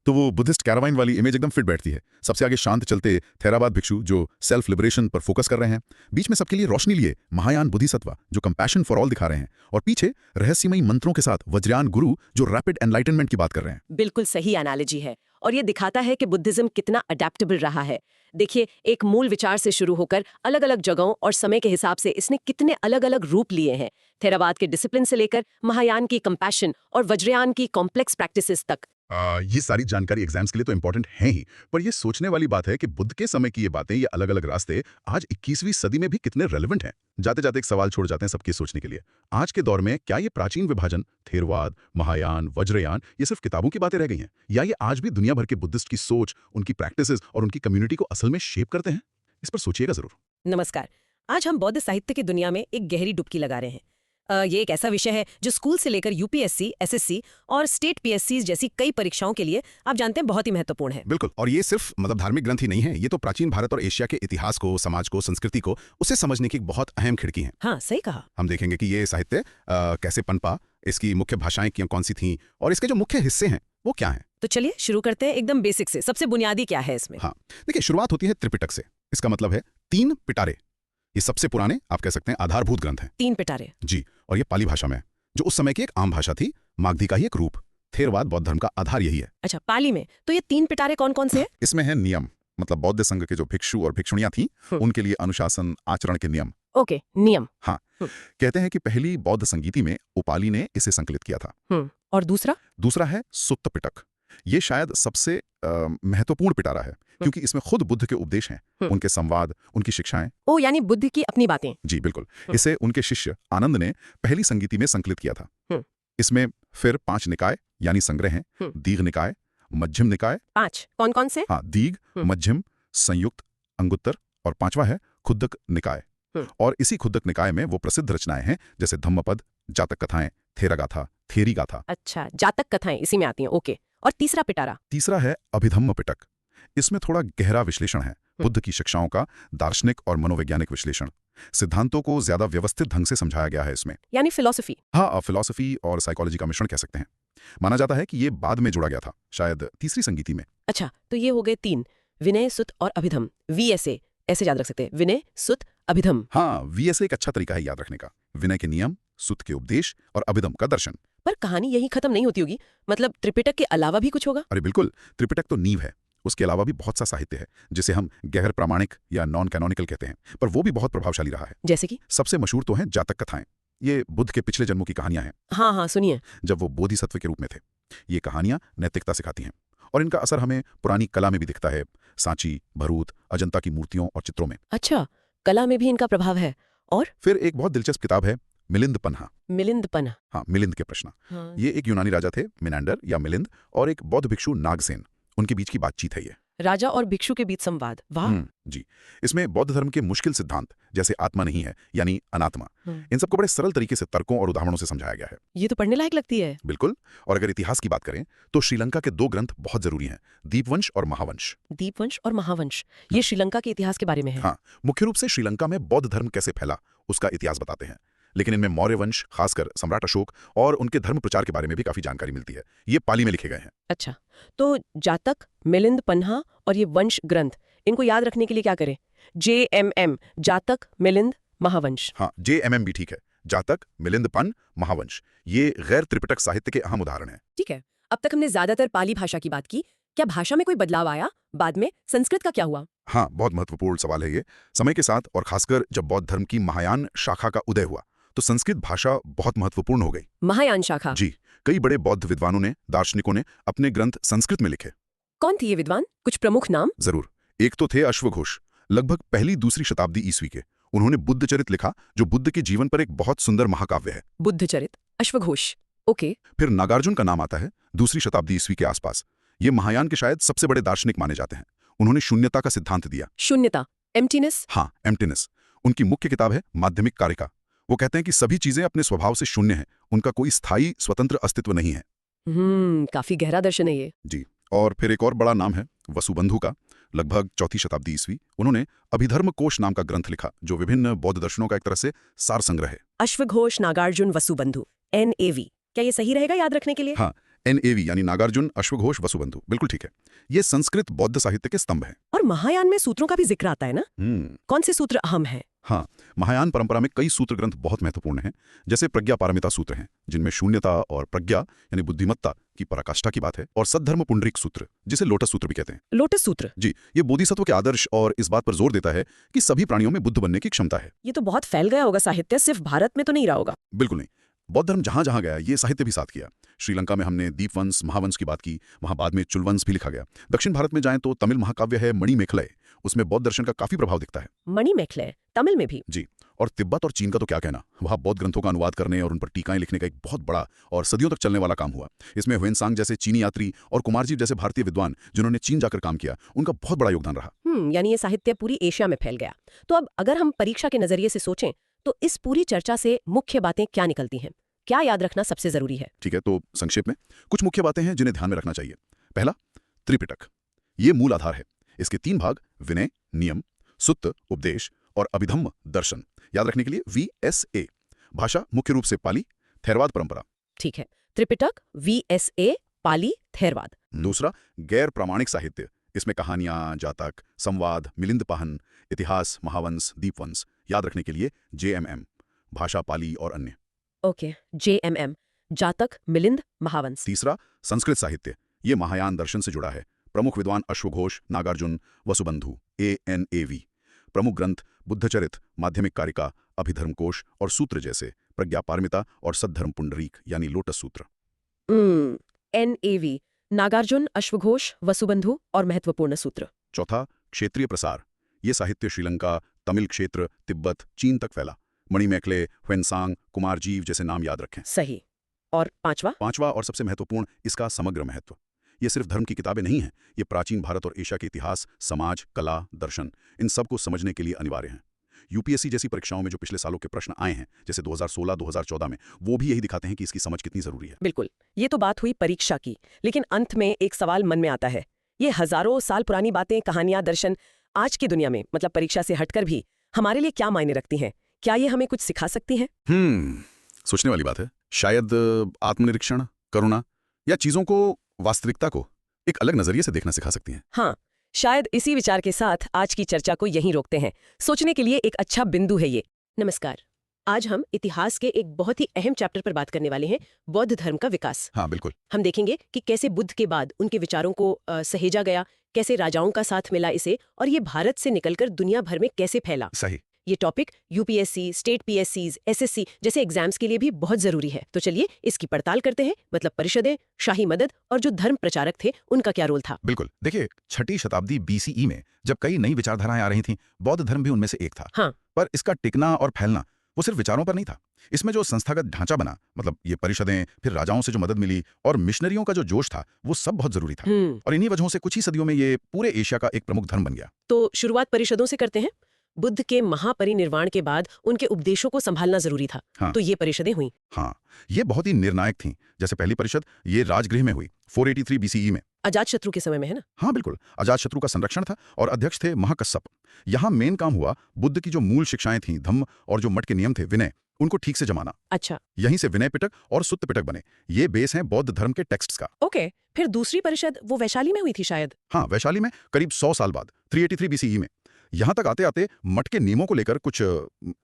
तो वो बुद्धिस्ट कैरावाइन वाली इमेज एकदम फिट बैठती है। सबसे आगे शांत चलते थेरावाद भिक्षु जो सेल्फ लिबरेशन पर फोकस कर रहे हैं, बीच में सबके लिए रोशनी लिए महायान बोधिसत्व जो कंपैशन फॉर ऑल दिखा रहे हैं, और पीछे रहस्यमयी मंत्रों के साथ वज्रयान गुरु जो रैपिड एनलाइटनमेंट की बात कर रहे हैं। बिल्कुल सही एनालॉजी है, और ये दिखाता है कि बुद्धिज्म कितना अडेप्टेबल रहा है। देखिए, एक मूल विचार से शुरू होकर अलग अलग जगहों और समय के हिसाब से इसने कितने अलग अलग रूप लिए हैं। थेरावाद के डिसिप्लिन से लेकर महायान की कंपैशन और वज्रयान की कॉम्प्लेक्स प्रैक्टिसेस तक। ये सारी जानकारी एग्जाम्स के लिए तो इंपॉर्टेंट है ही, पर ये सोचने वाली बात है कि बुद्ध के समय की ये बातें, ये अलग अलग रास्ते आज 21वीं सदी में भी कितने रेलेवेंट हैं। जाते जाते एक सवाल छोड़ जाते हैं सबके सोचने के लिए। आज के दौर में क्या ये प्राचीन विभाजन, थेरवाद, महायान, वज्रयान, ये सिर्फ किताबों की बातें रह गई हैं, या ये आज भी दुनिया भर के बुद्धिस्ट की सोच, उनकी प्रैक्टिसेस और उनकी कम्युनिटी को असल में शेप करते हैं? इस पर सोचिएगा जरूर। नमस्कार। आज हम बौद्ध साहित्य की दुनिया में एक गहरी डुबकी लगा रहे हैं। ये एक ऐसा विषय है जो स्कूल से लेकर यूपीएससी, एसएससी और स्टेट पीएससी जैसी कई परीक्षाओं के लिए आप जानते हैं बहुत ही महत्वपूर्ण है। बिल्कुल, और ये सिर्फ धार्मिक ग्रंथ ही नहीं है, ये तो प्राचीन भारत और एशिया के इतिहास को, समाज को, संस्कृति को उसे समझने की एक बहुत अहम खिड़की है। हाँ, सही कहा। हम देखेंगे कि ये साहित्य कैसे पनपा, इसकी मुख्य भाषाएं कौन सी थीं, और इसके जो मुख्य हिस्से हैं वो क्या हैं। तो चलिए शुरू करते हैं एकदम बेसिक से। सबसे बुनियादी क्या है इसमें? हाँ, देखिए, शुरुआत होती है त्रिपिटक से। इसका मतलब है 3 पिटारे। ये सबसे पुराने, आप कह सकते हैं, आधारभूत ग्रंथ हैं। 3 पिटारे जी, और ये पाली भाषा में, जो उस समय की एक आम भाषा थी, मागधी का ही एक रूप। थेरवाद बौद्ध धर्म का आधार यही है। अच्छा, पाली में तो ये 3 पिटारे कौन कौन से हैं? इसमें है नियम, मतलब बौद्ध संघ के जो भिक्षु और भिक्षुणियां थीं, उनके लिए अनुशासन, आचरण के नियम। ओके, नियम। हाँ, कहते हैं कि पहली बौद्ध संगीति में उपाली ने इसे संकलित किया था। और दूसरा है सुत्त पिटक। ये शायद सबसे महत्वपूर्ण पिटारा है, क्योंकि इसमें खुद बुद्ध के उपदेश हैं, उनके संवाद, उनकी शिक्षाएं। ओ, यानी बुद्ध की अपनी बातें। जी बिल्कुल। इसे उनके शिष्य आनंद ने पहली संगीति में संकलित किया था। इसमें फिर 5 निकाय यानी संग्रह हैं। दीघ निकाय, मध्यम निकाय। 5 कौन कौन से? हाँ, दीघ, मध्यम, संयुक्त, अंगुत्तर, और 5वां है खुद्दक निकाय। और इसी खुद्दक निकाय में वो प्रसिद्ध रचनाएं हैं जैसे धम्मपद, जातक कथाएं, थेरागाथा, थेरी गाथा। अच्छा, जातक कथाएं इसी में आती हैं। ओके, और तीसरा पिटारा? तीसरा है अभिधम्म पिटक। इसमें थोड़ा गहरा विश्लेषण है, बुद्ध की शिक्षाओं का दार्शनिक और मनोवैज्ञानिक विश्लेषण। सिद्धांतों को ज्यादा व्यवस्थित ढंग से समझाया गया है इसमें। यानी फिलॉसफी? हाँ, फिलॉसफी और साइकोलॉजी का मिश्रण कह सकते हैं। माना जाता है कि ये बाद में जुड़ा गया था, शायद तीसरी संगीति में। अच्छा, तो ये हो गए 3, विनय, सुत्त और अभिधम्म। वीएसए ऐसे याद रख सकते हैं, विनय, सुत्त, अभिधम्म। हाँ, वीएसए एक अच्छा तरीका है याद रखने का। विनय के नियम, सुत्त के उपदेश और अभिधम्म का दर्शन। पर कहानी यही खत्म नहीं होती होगी, मतलब त्रिपिटक के अलावा भी कुछ होगा? अरे बिल्कुल, त्रिपिटक तो नींव है। उसके अलावा भी बहुत सा साहित्य है जिसे हम गैर प्रामाणिक या नॉन कैनोनिकल कहते हैं, पर वो भी बहुत प्रभावशाली रहा है। जैसे कि? सबसे मशहूर तो हैं जातक कथाएं। ये बुद्ध के पिछले जन्मों की कहानियां हैं। हाँ, सुनिए। जब वो बोधिसत्व के रूप में थे। ये कहानियां नैतिकता सिखाती हैं, और इनका असर हमें पुरानी कला में भी दिखता है, सांची, भरूच, अजंता की मूर्तियों और चित्रों में। अच्छा, कला में भी इनका प्रभाव है। और फिर एक बहुत दिलचस्प किताब है मिलिंद पन्हा। हाँ, मिलिंद के प्रश्न। ये एक यूनानी राजा थे, मिनांडर या मिलिंद, और एक बौद्ध भिक्षु नागसेन। उनके बीच की बातचीत है ये। राजा और भिक्षु के बीच संवाद, वाह। जी। इसमें बौद्ध धर्म के मुश्किल सिद्धांत जैसे आत्मा नहीं है यानी अनात्मा, इन सबको बड़े सरल तरीके से तर्कों और उदाहरणों से समझाया गया है। ये तो पढ़ने लायक लगती है। बिल्कुल। और अगर इतिहास की बात करें तो श्रीलंका के 2 ग्रंथ बहुत जरूरी हैं, दीपवंश और महावंश। दीपवंश और महावंश, ये श्रीलंका के इतिहास के बारे में है। हाँ, मुख्य रूप से श्रीलंका में बौद्ध धर्म कैसे फैला उसका इतिहास बताते हैं, लेकिन इनमें मौर्य वंश, खासकर सम्राट अशोक और उनके धर्म प्रचार के बारे में भी काफी जानकारी मिलती है। ये पाली में लिखे गए हैं। अच्छा, तो जातक, मिलिंद, पन्हा और ये वंश ग्रंथ, इनको याद रखने के लिए क्या करें? JMM, जातक, मिलिंद, महावंश। हाँ, JMM भी ठीक है। जातक, मिलिंद, पन, महावंश, ये गैर त्रिपिटक साहित्य के अहम उदाहरण हैं। ठीक है। अब तक हमने ज्यादातर पाली भाषा की बात की, क्या भाषा में कोई बदलाव आया? बाद में संस्कृत का क्या हुआ? हाँ, बहुत महत्वपूर्ण सवाल है ये। समय के साथ और खासकर जब बौद्ध धर्म की महायान शाखा का उदय हुआ तो संस्कृत भाषा बहुत महत्वपूर्ण हो गई। महायान शाखा? जी, कई बड़े बौद्ध विद्वानों ने, दार्शनिकों ने अपने ग्रंथ संस्कृत में लिखे। कौन थे ये विद्वान? कुछ प्रमुख नाम? जरूर। एक तो थे अश्वघोष, लगभग पहली दूसरी शताब्दी ईस्वी के। उन्होंने बुद्धचरित लिखा, जो बुद्ध के जीवन पर एक बहुत सुंदर महाकाव्य है। बुद्धचरित, अश्वघोष, ओके। फिर नागार्जुन का नाम आता है दूसरी शताब्दी ईस्वी के आसपास। ये महायान के शायद सबसे बड़े दार्शनिक माने जाते हैं। उन्होंने शून्यता का सिद्धांत दिया। शून्यता, एम्प्टीनेस? हाँ, एम्प्टीनेस। उनकी मुख्य किताब है माध्यमिक कारिका। वो कहते हैं कि सभी चीजें अपने स्वभाव से शून्य हैं, उनका कोई स्थायी स्वतंत्र अस्तित्व नहीं है। काफी गहरा दर्शन है ये। जी। और फिर एक और बड़ा नाम है वसुबंधु का, लगभग चौथी शताब्दी ईस्वी। उन्होंने अभिधर्म कोश नाम का ग्रंथ लिखा, जो विभिन्न बौद्ध दर्शनों का एक तरह से सार संग्रह है। अश्वघोष, नागार्जुन, वसुबंधु, NAV, क्या ये सही रहेगा याद रखने के लिए? हाँ, NAV यानी नागार्जुन, अश्वघोष, वसुबंधु, बिल्कुल ठीक है। ये संस्कृत बौद्ध साहित्य के स्तंभ हैं। और महायान में सूत्रों का भी जिक्र आता है ना? कौन से सूत्र अहम हैं? हाँ, महायान परंपरा में कई सूत्र ग्रंथ बहुत महत्वपूर्ण हैं, जैसे प्रज्ञा पारमिता सूत्र हैं, जिनमें शून्यता और प्रज्ञा यानी बुद्धिमत्ता की पराकाष्ठा की बात है, और सद्धर्म पुंडरीक सूत्र, जिसे लोटस सूत्र भी कहते हैं। लोटस सूत्र? जी, ये बोधिसत्व के आदर्श और इस बात पर जोर देता है कि सभी प्राणियों में बुद्ध बनने की क्षमता है। ये तो बहुत फैल गया होगा साहित्य, सिर्फ भारत में तो नहीं रहा होगा। बिल्कुल नहीं, बौद्ध धर्म जहां जहां गया ये साहित्य भी साथ किया। श्रीलंका में हमने दीपवंश, महावंश की बात की, वहां बाद में चुलवंश भी लिखा गया। दक्षिण भारत में जाएं तो तमिल महाकाव्य है मणिमेखलय, उसमें बौद्ध दर्शन का काफी प्रभाव दिखता है। मणिमेखलय, तमिल में भी? जी। और तिब्बत और चीन का तो क्या कहना, वहां बौद्ध ग्रंथों का अनुवाद करने और उन पर टीकाएं लिखने का एक बहुत बड़ा और सदियों तक चलने वाला काम हुआ। इसमें ह्वेनसांग जैसे चीनी यात्री और कुमारजीव जैसे भारतीय विद्वान जिन्होंने चीन जाकर काम किया, उनका बहुत बड़ा योगदान रहा। यानी ये साहित्य पूरी एशिया में फैल गया। तो अब अगर हम परीक्षा के नजरिए से सोचें तो इस पूरी चर्चा से मुख्य बातें क्या निकलती हैं? क्या याद रखना सबसे जरूरी है? ठीक है, तो संक्षेप में कुछ मुख्य बातें हैं जिन्हें ध्यान में रखना चाहिए। पहला, त्रिपिटक, ये मूल आधार है। इसके 3 भाग, विनय, नियम, सुत्त, उपदेश और अभिधम्म, दर्शन। याद रखने के लिए VSA। भाषा मुख्य रूप से पाली, थेरवाद परंपरा। ठीक है, त्रिपिटक, VSA, पाली, थेरवाद। दूसरा, गैर प्रामाणिक साहित्य। इसमें कहानियां, जातक, संवाद, मिलिंद पाहन, इतिहास, महावंश, दीपवंश। याद रखने के लिए JMM। भाषा पाली और अन्य। ओके, JMM, जातक, मिलिंद, महावंश। तीसरा, संस्कृत साहित्य। ये महायान दर्शन से जुड़ा है। प्रमुख विद्वान अश्वघोष, नागार्जुन, वसुबंधु, ANAV। प्रमुख ग्रंथ बुद्धचरित, माध्यमिक कारिका, अभिधर्मकोश और सूत्र जैसे प्रज्ञा पारमिता और सद्धर्म पुंडरीक यानी लोटस सूत्र। NAV, नागार्जुन, अश्वघोष, वसुबंधु और महत्वपूर्ण सूत्र। चौथा, क्षेत्रीय प्रसार। ये साहित्य श्रीलंका, तमिल क्षेत्र, तिब्बत, चीन तक फैला। मणिमेखले, ह्वेनसांग, कुमारजीव जैसे नाम याद रखें। सही। और पांचवा और सबसे महत्वपूर्ण, इसका समग्र महत्व। ये सिर्फ धर्म की किताबें नहीं हैं, ये प्राचीन भारत और एशिया के इतिहास, समाज, कला, दर्शन, इन सब को समझने के लिए अनिवार्य हैं। UPSC जैसी परीक्षाओं में जो पिछले सालों के प्रश्न आए हैं, जैसे 2016-2014 में, वो भी यही दिखाते हैं कि इसकी समझ कितनी जरूरी है। बिल्कुल, ये तो बात हुई परीक्षा की, लेकिन अंत में एक सवाल मन में आता है। ये हजारों साल पुरानी बातें, कहानियां, दर्शन आज की दुनिया में, मतलब परीक्षा से हटकर भी हमारे लिए क्या मायने रखती हैं? क्या ये हमें कुछ सिखा सकती हैं? सोचने वाली बात है। शायद आत्मनिरीक्षण, करुणा या चीजों को, वास्तविकता को एक अलग नजरिए से देखना सिखा सकती हैं। हाँ, शायद इसी विचार के साथ आज की चर्चा को यहीं रोकते हैं। सोचने के लिए एक अच्छा बिंदु है ये। नमस्कार, आज हम इतिहास के एक बहुत ही अहम चैप्टर पर बात करने वाले हैं, बौद्ध धर्म का विकास। हाँ, बिल्कुल। हम देखेंगे कि कैसे बुद्ध के बाद उनके विचारों को सहेजा गया, कैसे राजाओं का साथ मिला इसे, और ये भारत से निकलकर दुनिया भर में कैसे फैला। सही। ये topic UPSC, state PSCs, SSC जैसे एग्जाम्स के लिए भी बहुत जरूरी है। तो चलिए इसकी पड़ताल करते हैं, मतलब परिषदें, शाही मदद और जो धर्म प्रचारक थे उनका क्या रोल था। बिल्कुल। देखिए, 6ठी शताब्दी BCE में जब कई नई विचारधाराएं आ रही थीं, बौद्ध धर्म भी उनमें से एक था। हाँ। पर इसका टिकना और फैलना वो सिर्फ विचारों पर नहीं था। इसमें जो संस्थागत ढांचा बना, मतलब ये परिषदें, फिर राजाओं से जो मदद मिली और मिशनरियों का जो जोश था, वो सब बहुत जरूरी था। और इन्हीं वजहों से कुछ ही सदियों में ये पूरे एशिया का एक प्रमुख धर्म बन गया। तो शुरुआत परिषदों से करते हैं। बुद्ध के महापरिनिर्वाण के बाद उनके उपदेशों को संभालना जरूरी था। हाँ। तो ये परिषदें हुई। हाँ, ये बहुत ही निर्णायक थीं। जैसे पहली परिषद ये राजगृह में हुई 483 BCE में। अजातशत्रु के समय में, है ना? हाँ बिल्कुल, अजातशत्रु का संरक्षण था और अध्यक्ष थे महाकश्यप। यहाँ मेन काम हुआ बुद्ध की जो मूल शिक्षाएं थीं, धम्म, और जो मठ के नियम थे, विनय, उनको ठीक से जमाना। अच्छा। यहीं से विनय पिटक और सुत्त पिटक बने। ये बेस हैं बौद्ध धर्म के टेक्स्ट्स का। ओके, फिर दूसरी परिषद वो वैशाली में हुई थी शायद। हाँ, वैशाली में करीब 100 साल बाद 383 BCE में। यहाँ तक आते आते मठ के नियमों को लेकर कुछ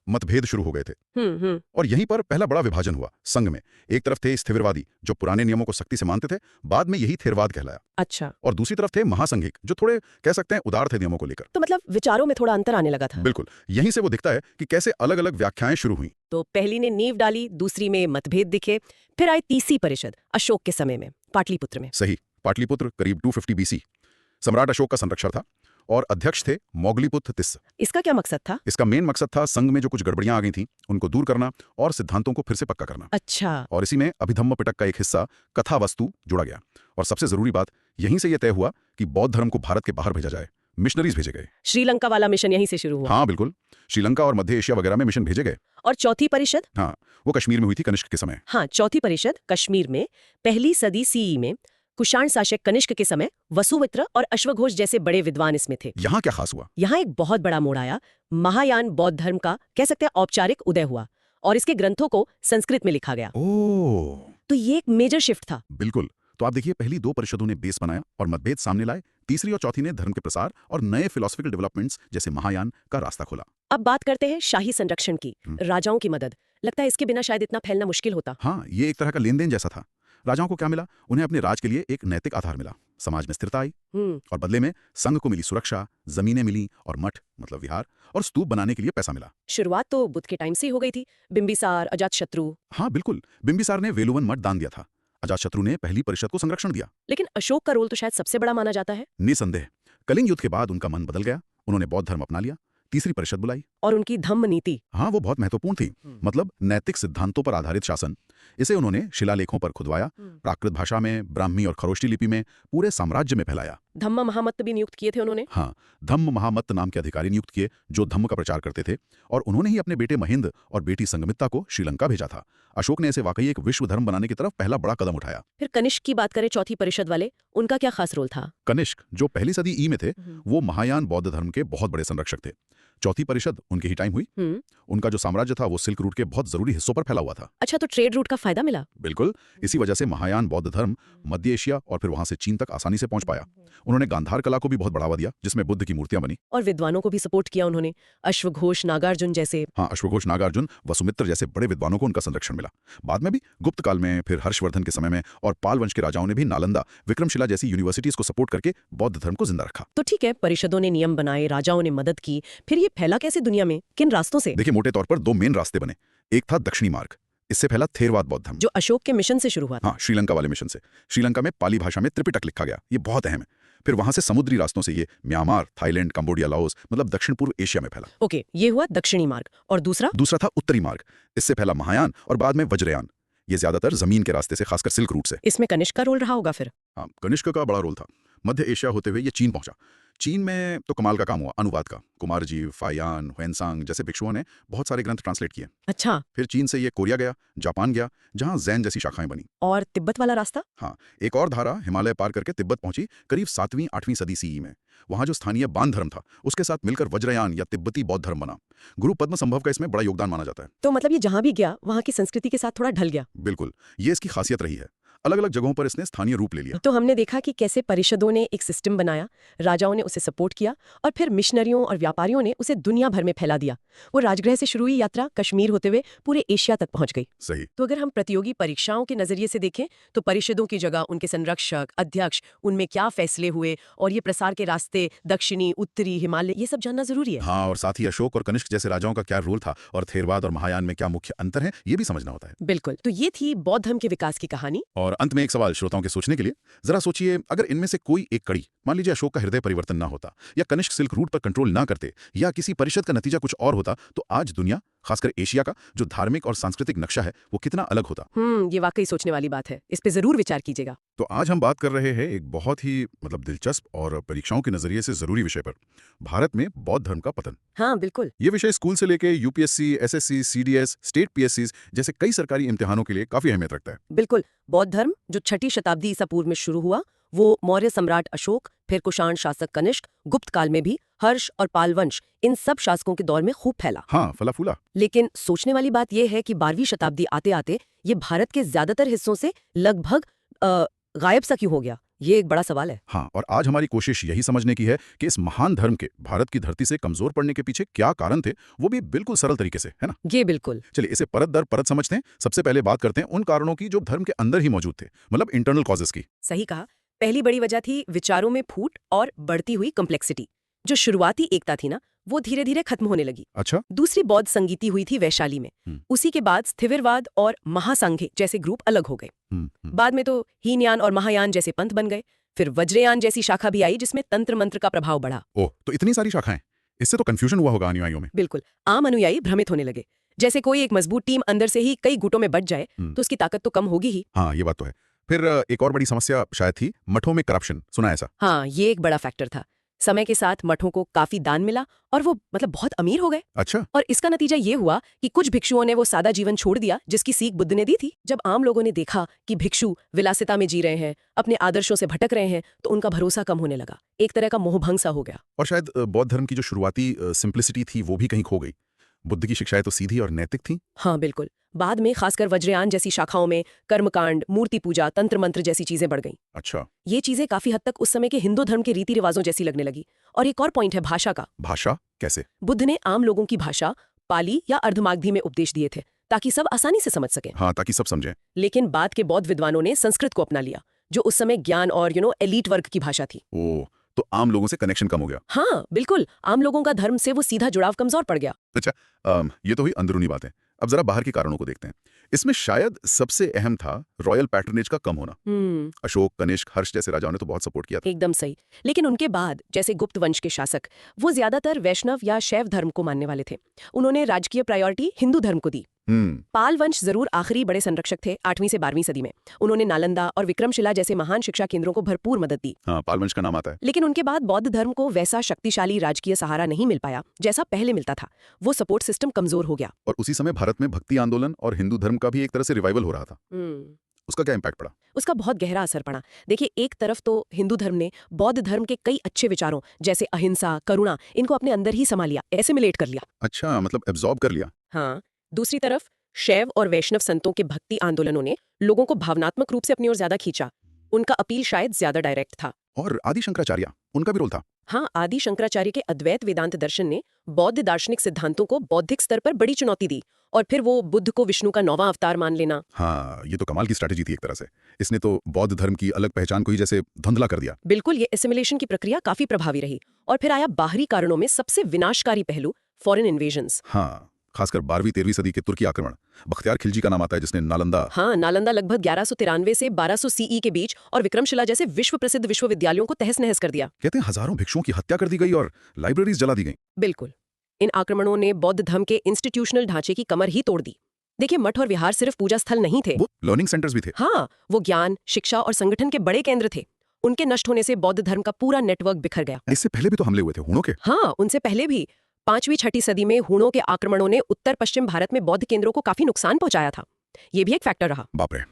मतभेद शुरू हो गए थे। और यहीं पर पहला बड़ा विभाजन हुआ संघ में। एक तरफ थे स्थिरवादी जो पुराने नियमों को सख्ती से मानते थे, बाद में यही थेरवाद कहलाया। अच्छा। और दूसरी तरफ थे महासंघिक जो थोड़े कह सकते हैं उदार थे नियमों को लेकर। तो मतलब विचारों में थोड़ा अंतर आने लगा था। बिल्कुल, यहीं से वो दिखता है कि कैसे अलग अलग व्याख्याएं शुरू हुई। तो पहली ने नींव डाली, दूसरी में मतभेद दिखे, फिर आई तीसरी परिषद अशोक के समय में, पाटलिपुत्र में। सही, पाटलिपुत्र करीब 250 BC। सम्राट अशोक का संरक्षण था और अध्यक्ष थे मौगलीपुत्र तिस्स। इसका क्या मकसद था? इसका मेन मकसद था संघ में जो कुछ गड़बड़ियां आ गई थीं, उनको दूर करना और सिद्धांतों को फिर से पक्का करना। अच्छा। और इसी में अभिधम्म पिटक का एक हिस्सा कथा वस्तु जुड़ा गया। और सबसे जरूरी बात, यहीं से यह तय हुआ कि बौद्ध धर्म को भारत के बाहर भेजा जाए। मिशनरीज भेजे गए। श्रीलंका वाला मिशन यहीं से शुरू हुआ। हाँ बिल्कुल, श्रीलंका और मध्य एशिया वगैरह में मिशन भेजे गए। और चौथी परिषद? हाँ, वो कश्मीर में हुई थी कनिष्क के समय। हाँ, चौथी परिषद कश्मीर में पहली सदी CE में कुषाण शासक कनिष्क के समय वसुमित्र और अश्वघोष जैसे बड़े विद्वान इसमें थे। यहाँ क्या खास हुआ? यहाँ एक बहुत बड़ा मोड़ आया। महायान बौद्ध धर्म का कह सकते हैं औपचारिक उदय हुआ और इसके ग्रंथों को संस्कृत में लिखा गया। ओह, तो ये एक मेजर शिफ्ट था। बिल्कुल। तो आप देखिए, पहली दो परिषदों ने बेस बनाया और मतभेद सामने लाए। तीसरी और चौथी ने धर्म के प्रसार और नए फिलोसफिकल डेवलपमेंट्स जैसे महायान का रास्ता खोला। अब बात करते हैं शाही संरक्षण की, राजाओं की मदद। लगता है इसके बिना शायद इतना फैलना मुश्किल होता। हाँ, ये एक तरह का लेन देन जैसा था। राजाओं को क्या मिला? उन्हें अपने राज के लिए एक नैतिक आधार मिला, समाज में स्थिरता आई, और बदले में संघ को मिली सुरक्षा, जमीनें मिली और मठ मतलब विहार और स्तूप बनाने के लिए पैसा मिला। शुरुआत तो बुद्ध के टाइम से ही हो गई थी। बिंबिसार, अजातशत्रु। हाँ बिल्कुल, बिंबिसार ने वेलुवन मठ दान दिया था। अजातशत्रु ने पहली परिषद को संरक्षण दिया। लेकिन अशोक का रोल तो शायद सबसे बड़ा माना जाता है। निसंदेह, कलिंग युद्ध के बाद उनका मन बदल गया। उन्होंने बौद्ध धर्म अपना लिया, तीसरी परिषद बुलाई। और उनकी धम्म नीति, हाँ, वो बहुत महत्वपूर्ण थी। मतलब नैतिक सिद्धांतों पर आधारित शासन। इसे उन्होंने शिलालेखों पर खुदवाया, प्राकृत भाषा में, ब्राह्मी और खरोष्टी लिपि में पूरे साम्राज्य में फैलाया। धम्म महामत्त भी नियुक्त किए थे उन्होंने। हाँ, धम्म महामत्त नाम के अधिकारी नियुक्त किए जो धम्म का प्रचार करते थे, और उन्होंने ही अपने बेटे महिंद और बेटी संगमित्ता को श्रीलंका भेजा था। अशोक ने इसे वाकई एक विश्व धर्म बनाने की तरफ पहला बड़ा कदम उठाया। फिर कनिष्क की बात करें, चौथी परिषद वाले, उनका क्या खास रोल था? कनिष्क जो पहली सदी ई में थे, वो महायान बौद्ध धर्म के बहुत बड़े संरक्षक थे। चौथी परिषद उनके ही टाइम हुई। उनका जो साम्राज्य था वो सिल्क रूट के बहुत जरूरी हिस्सों पर फैला हुआ था। अच्छा, तो ट्रेड रूट का फायदा मिला? बिल्कुल, इसी वजह से महायान बौद्ध धर्म मध्य एशिया और फिर वहां से चीन तक आसानी से पहुंच पाया। उन्होंने गांधार कला को भी बहुत बढ़ावा दिया, जिसमें बुद्ध की मूर्तियां बनी। और विद्वानों को भी सपोर्ट किया उन्होंने, अश्वघोष, नागार्जुन जैसे। हाँ, अश्वघोष, नागार्जुन, वसुमित्र जैसे बड़े विद्वानों को उनका संरक्षण मिला। बाद में भी गुप्त काल में, फिर हर्षवर्धन के समय में और पाल वंश के राजाओं ने भी नालंदा, विक्रमशिला जैसी यूनिवर्सिटीज को सपोर्ट करके बौद्ध धर्म को जिंदा रखा। तो ठीक है, परिषदों ने नियम बनाए, राजाओं ने मदद की, फिर ये फैला कैसे दुनिया में, किन रास्तों से? देखिए, मोटे तौर पर दो मेन रास्ते बने। एक था दक्षिणी मार्ग, इससे फैला थेरवाद बौद्ध धर्म, जो अशोक के मिशन से शुरू हुआ था। हाँ, श्रीलंका वाले मिशन से। श्रीलंका में पाली भाषा में त्रिपिटक लिखा गया, ये बहुत अहम है। फिर वहां से समुद्री रास्तों से ये म्यांमार, थाईलैंड, कंबोडिया, लाओस मतलब दक्षिण पूर्व एशिया में फैला। ओके, ये हुआ दक्षिणी मार्ग। और दूसरा था उत्तरी मार्ग, इससे फैला महायान और बाद में वज्रयान। ये ज्यादातर जमीन के रास्ते से, खासकर सिल्क रूट से। इसमें कनिष्क का रोल रहा होगा फिर? हाँ, कनिष्क का बड़ा रोल था। मध्य एशिया होते हुए ये चीन पहुंचा। चीन में तो कमाल का काम हुआ अनुवाद का। कुमारजी, फायान, हुएनसांग जैसे भिक्षुओं ने बहुत सारे ग्रंथ ट्रांसलेट किए। अच्छा। फिर चीन से ये कोरिया गया, जापान गया, जहां जैन जैसी शाखाएं बनी। और तिब्बत वाला रास्ता? हाँ, एक और धारा हिमालय पार करके तिब्बत पहुंची करीब 7वीं-8वीं सदी CE में। वहां जो स्थानीय बान धर्म था, उसके साथ मिलकर वज्रयान या तिब्बती बौद्ध धर्म बना। गुरु पद्म संभव का इसमें बड़ा योगदान माना जाता है। तो मतलब ये जहां भी गया वहां की संस्कृति के साथ थोड़ा ढल गया। बिल्कुल, ये इसकी खासियत रही है। अलग अलग जगहों पर इसने स्थानीय रूप ले लिया। तो हमने देखा कि कैसे परिषदों ने एक सिस्टम बनाया, राजाओं ने उसे सपोर्ट किया, और फिर मिशनरियों और व्यापारियों ने उसे दुनिया भर में फैला दिया। वो राजगृह से शुरू हुई यात्रा कश्मीर होते हुए पूरे एशिया तक पहुंच गई। सही। तो अगर हम प्रतियोगी परीक्षाओं के नजरिए से देखें तो परिषदों की जगह उनके संरक्षक, अध्यक्ष, उनमें क्या फैसले हुए और ये प्रसार के रास्ते दक्षिणी, उत्तरी, हिमालय, ये सब जानना जरूरी है। हाँ, और साथ ही अशोक और कनिष्क जैसे राजाओं का क्या रोल था और थेरवाद और महायान में क्या मुख्य अंतर है, ये भी समझना होता है। बिल्कुल। तो ये थी बौद्ध धर्म के विकास की कहानी। और अंत में एक सवाल श्रोताओं के सोचने के लिए। जरा सोचिए, अगर इनमें से कोई एक कड़ी, मान लीजिए अशोक का हृदय परिवर्तन ना होता, या कनिष्क सिल्क रूट पर कंट्रोल ना करते, या किसी परिषद का नतीजा कुछ और होता, तो आज दुनिया खासकर एशिया का जो धार्मिक और सांस्कृतिक नक्शा है वो कितना अलग होता। ये वाकई सोचने वाली बात है, इस पे जरूर विचार कीजिएगा। तो आज हम बात कर रहे हैं एक बहुत ही दिलचस्प और परीक्षाओं के नजरिए से जरूरी विषय पर, भारत में बौद्ध धर्म का पतन। हाँ बिल्कुल। ये विषय स्कूल से लेके UPSC, SSC, CDS, state PSC जैसे कई सरकारी इम्तिहानों के लिए काफी अहमियत रखता है। बिल्कुल। बौद्ध धर्म जो 6ठी शताब्दी ईसा पूर्व में शुरू हुआ, वो मौर्य सम्राट अशोक, फिर कुषाण शासक कनिष्क, गुप्त काल में भी हर्ष और पाल वंश, इन सब शासकों के दौर में खूब फैला। हाँ, फला फूला। लेकिन सोचने वाली बात यह है कि 12वीं शताब्दी आते आते ये भारत के ज्यादातर हिस्सों से लगभग गायब सा क्यों हो गया? ये एक बड़ा सवाल है। हाँ, और आज हमारी कोशिश यही समझने की है कि इस महान धर्म के भारत की धरती से कमजोर पड़ने के पीछे क्या कारण थे, वो भी बिल्कुल सरल तरीके से, है ना? ये बिल्कुल। चलिए इसे परत दर परत समझते हैं। सबसे पहले बात करते हैं उन कारणों की जो धर्म के अंदर ही मौजूद थे, मतलब इंटरनल कॉजेस की। सही कहा। पहली बड़ी वजह थी विचारों में फूट और बढ़ती हुई कॉम्प्लेक्सिटी। जो शुरुआती एकता थी ना, वो धीरे धीरे खत्म होने लगी। अच्छा। दूसरी बौद्ध संगीति हुई थी वैशाली में। उसी के बाद स्थिविरवाद और महासंघ जैसे ग्रुप अलग हो गए। बाद में तो हीनयान और महायान जैसे पंथ बन गए। फिर वज्रयान जैसी शाखा भी आई जिसमें तंत्र मंत्र का प्रभाव बढ़ा। ओह, तो इतनी सारी शाखाएं, इससे तो कंफ्यूजन हुआ होगा अनुयायियों में। बिल्कुल। आम अनुयायी भ्रमित होने लगे। जैसे कोई एक मजबूत टीम अंदर से ही कई गुटों में बंट जाए तो उसकी ताकत तो कम होगी ही। हाँ, ये बात तो है। फिर एक और बड़ी समस्या शायद थी मठों में करप्शन। सुना ऐसा? हाँ, ये एक बड़ा फैक्टर था। समय के साथ मठों को काफी दान मिला और वो बहुत अमीर हो गए। अच्छा। और इसका नतीजा ये हुआ कि कुछ भिक्षुओं ने वो सादा जीवन छोड़ दिया जिसकी सीख बुद्ध ने दी थी। जब आम लोगों ने देखा कि भिक्षु विलासिता में जी रहे हैं, अपने आदर्शों से भटक रहे हैं, तो उनका भरोसा कम होने लगा। एक तरह का मोहभंग सा हो गया। और शायद बौद्ध धर्म की जो शुरुआती सिंप्लिसिटी थी वो भी कहीं खो गई। बुद्ध की शिक्षाएं तो सीधी और नैतिक थी। हाँ बिल्कुल। बाद में खासकर वज्रयान जैसी शाखाओं में कर्मकांड, मूर्ति पूजा, तंत्र मंत्र जैसी चीजें बढ़ गईं। अच्छा। ये चीजें काफी हद तक उस समय के हिंदू धर्म के रीति रिवाजों जैसी लगने लगी। और एक और पॉइंट है भाषा का। भाषा कैसे? बुद्ध ने आम लोगों की भाषा पाली या अर्धमागधी में उपदेश दिए थे ताकि सब आसानी से समझ सकें। हाँ, ताकि सब समझें। लेकिन बाद के बौद्ध विद्वानों ने संस्कृत को अपना लिया, जो उस समय ज्ञान और एलीट वर्ग की भाषा थी। ओह, तो आम लोगों से कनेक्शन कम हो गया। हाँ बिल्कुल। आम लोगों का धर्म से वो सीधा जुड़ाव कमजोर पड़ गया। अच्छा, ये तो हुई अंदरूनी बातें। अब जरा बाहर के कारणों को देखते हैं। इसमें शायद सबसे अहम था रॉयल पैट्रनेज का कम होना। अशोक, कनिष्क, हर्ष जैसे राजाओं ने तो बहुत सपोर्ट किया था। एकदम सही। लेकिन उनके बाद जैसे गुप्त वंश के शासक, वो ज्यादातर वैष्णव या शैव धर्म को मानने वाले थे। उन्होंने राजकीय प्रायोरिटी हिंदू धर्म को दी। पाल वंश जरूर आखिरी बड़े संरक्षक थे 8वीं से 12वीं सदी में। उन्होंने नालंदा और विक्रमशिला जैसे महान शिक्षा केंद्रों को भरपूर मदद दी। हाँ, पाल वंश का नाम आता है। लेकिन उनके बाद बौद्ध धर्म को वैसा शक्तिशाली राजकीय सहारा नहीं मिल पाया जैसा पहले मिलता था। वो सपोर्ट सिस्टम कमजोर हो गया। और उसी समय भारत में भक्ति आंदोलन और हिंदू धर्म का भी एक तरह से रिवाइवल हो रहा था। उसका क्या इम्पैक्ट पड़ा? उसका बहुत गहरा असर पड़ा। देखिए, एक तरफ तो हिंदू धर्म ने बौद्ध धर्म के कई अच्छे विचारों जैसे अहिंसा, करुणा, इनको अपने अंदर ही समा लिया, एसिमिलेट कर लिया। अच्छा, मतलब एब्जॉर्ब कर लिया। हाँ। दूसरी तरफ शैव और वैष्णव संतों के भक्ति आंदोलनों ने लोगों को भावनात्मक रूप से अपनी ओर ज्यादा खींचा। उनका अपील शायद ज्यादा डायरेक्ट था। और आदि शंकराचार्य, उनका भी रोल था। हाँ, आदि शंकराचार्य के अद्वैत वेदांत दर्शन ने बौद्ध दार्शनिक सिद्धांतों को बौद्धिक स्तर पर बड़ी चुनौती दी। और फिर वो बुद्ध को विष्णु का 9वां अवतार मान लेना। हाँ, ये तो कमाल की स्ट्रैटेजी थी एक तरह से। इसने तो बौद्ध धर्म की अलग पहचान को ही जैसे धुंधला कर दिया। बिल्कुल, ये एसिमिलेशन की प्रक्रिया काफी प्रभावी रही। और फिर आया बाहरी कारणों में सबसे विनाशकारी पहलू, फॉरेन इन्वेजन्स। हाँ, खासकर 12वीं-13वीं सदी के तुर्की आक्रमण। बख्तियार खिलजी का नाम आता है जिसने नालंदा। हाँ, नालंदा लगभग 1193 से 1200 सीई के बीच और विक्रमशिला जैसे विश्व प्रसिद्ध विश्वविद्यालयों को तहस नहस कर दिया। कहते हैं हजारों भिक्षुओं की हत्या कर दी गई और लाइब्रेरीज जला दी गई। बिल्कुल। इन आक्रमणों ने बौद्ध धर्म के इंस्टीट्यूशनल ढांचे की कमर ही तोड़ दी। देखिए, मठ और विहार सिर्फ पूजा स्थल नहीं थे, वो लर्निंग सेंटर्स भी थे। हाँ, वो ज्ञान, शिक्षा और संगठन के बड़े केंद्र थे। उनके नष्ट होने से बौद्ध धर्म का पूरा नेटवर्क बिखर गया। इससे पहले भी तो हमले हुए थे हूणों के। हाँ, उनसे पहले भी 5वीं-6ठी सदी में हूणों के आक्रमणों ने उत्तर पश्चिम भारत में बौद्ध केंद्रों को काफी नुकसान पहुंचाया था। ये भी एक फैक्टर रहा। बाप रे,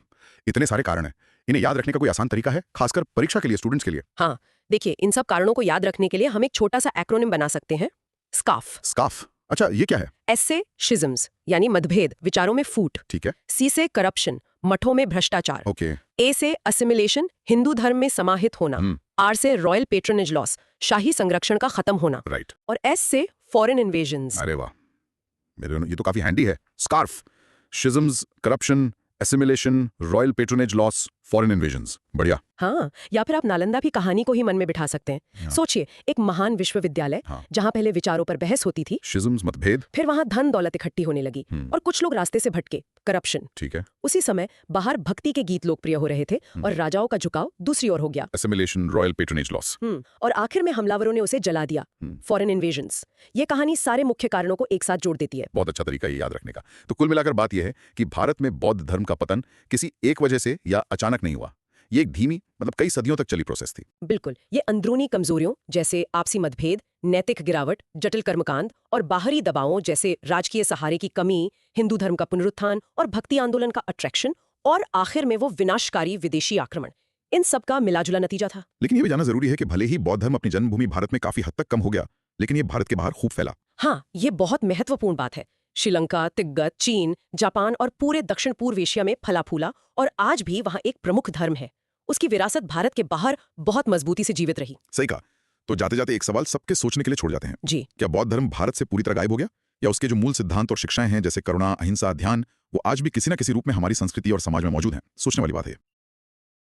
इतने सारे कारण हैं। इन्हें याद रखने का कोई आसान तरीका है, खासकर परीक्षा के लिए, स्टूडेंट्स के लिए? हाँ, देखिए, इन सब कारणों को याद रखने के लिए हम एक छोटा सा एक्रोनिम बना सकते हैं, स्काफ। स्काफ? अच्छा, ये क्या है? एस से शिज्म्स यानी मतभेद, विचारों में फूट। ठीक है। सी से करप्शन, मठों में भ्रष्टाचार। ओके। ए से असिमिलेशन, हिंदू धर्म में समाहित होना। आर से रॉयल पेट्रोनेज लॉस, शाही संरक्षण का खत्म होना। राइट। और एस से फॉरेन इन्वेजन्स। अरे वाह, मेरे ये तो काफी हैंडी है। Scarf, schisms, corruption, assimilation, royal patronage loss, foreign invasions, बढ़िया। हाँ, या फिर आप नालंदा की कहानी को ही मन में बिठा सकते हैं। हाँ। सोचिए, एक महान विश्वविद्यालय हाँ। जहाँ पहले विचारों पर बहस होती थी, शिज़म्स, मतभेद। फिर वहाँ धन दौलत इकट्ठी होने लगी और कुछ लोग रास्ते से भटके, करप्शन। ठीक है। उसी समय बाहर भक्ति के गीत लोकप्रिय हो रहे थे और राजाओं का झुकाव दूसरी ओर हो गया। Assimilation, royal patronage loss. और आखिर में हमलावरों ने उसे जला दिया। Foreign invasions. ये कहानी सारे मुख्य कारणों को एक साथ जोड़ देती है। बहुत अच्छा तरीका है ये याद रखने का। तो कुल मिलाकर बात यह है कि भारत में बौद्ध धर्म का पतन किसी एक वजह से या अचानक नहीं हुआ। ये एक धीमी, मतलब कई सदियों तक चली प्रोसेस थी। बिल्कुल, ये अंदरूनी कमजोरियों जैसे आपसी मतभेद, नैतिक गिरावट, जटिल कर्मकांड और बाहरी दबावों जैसे राजकीय सहारे की कमी, हिंदू धर्म का पुनरुत्थान और भक्ति आंदोलन का अट्रैक्शन और आखिर में वो विनाशकारी विदेशी आक्रमण, इन सब का मिलाजुला नतीजा था। लेकिन ये भी जानना जरूरी है कि भले ही बौद्ध धर्म अपनी जन्मभूमि भारत में काफी हद तक कम हो गया, लेकिन ये भारत के बाहर खूब फैला। हाँ, ये बहुत महत्वपूर्ण बात है। श्रीलंका, तिब्बत, चीन, जापान और पूरे दक्षिण पूर्व एशिया में फला फूला और आज भी वहाँ एक प्रमुख धर्म है। उसकी विरासत भारत के बाहर बहुत मजबूती से जीवित रही। सही कहा। तो जाते जाते एक सवाल सबके सोचने के लिए छोड़ जाते हैं। जी, क्या बौद्ध धर्म भारत से पूरी तरह गायब हो गया, या उसके जो मूल सिद्धांत और शिक्षाएं हैं जैसे करुणा, अहिंसा, ध्यान, वो आज भी किसी न किसी रूप में हमारी संस्कृति और समाज में मौजूद हैं? सोचने वाली बात है।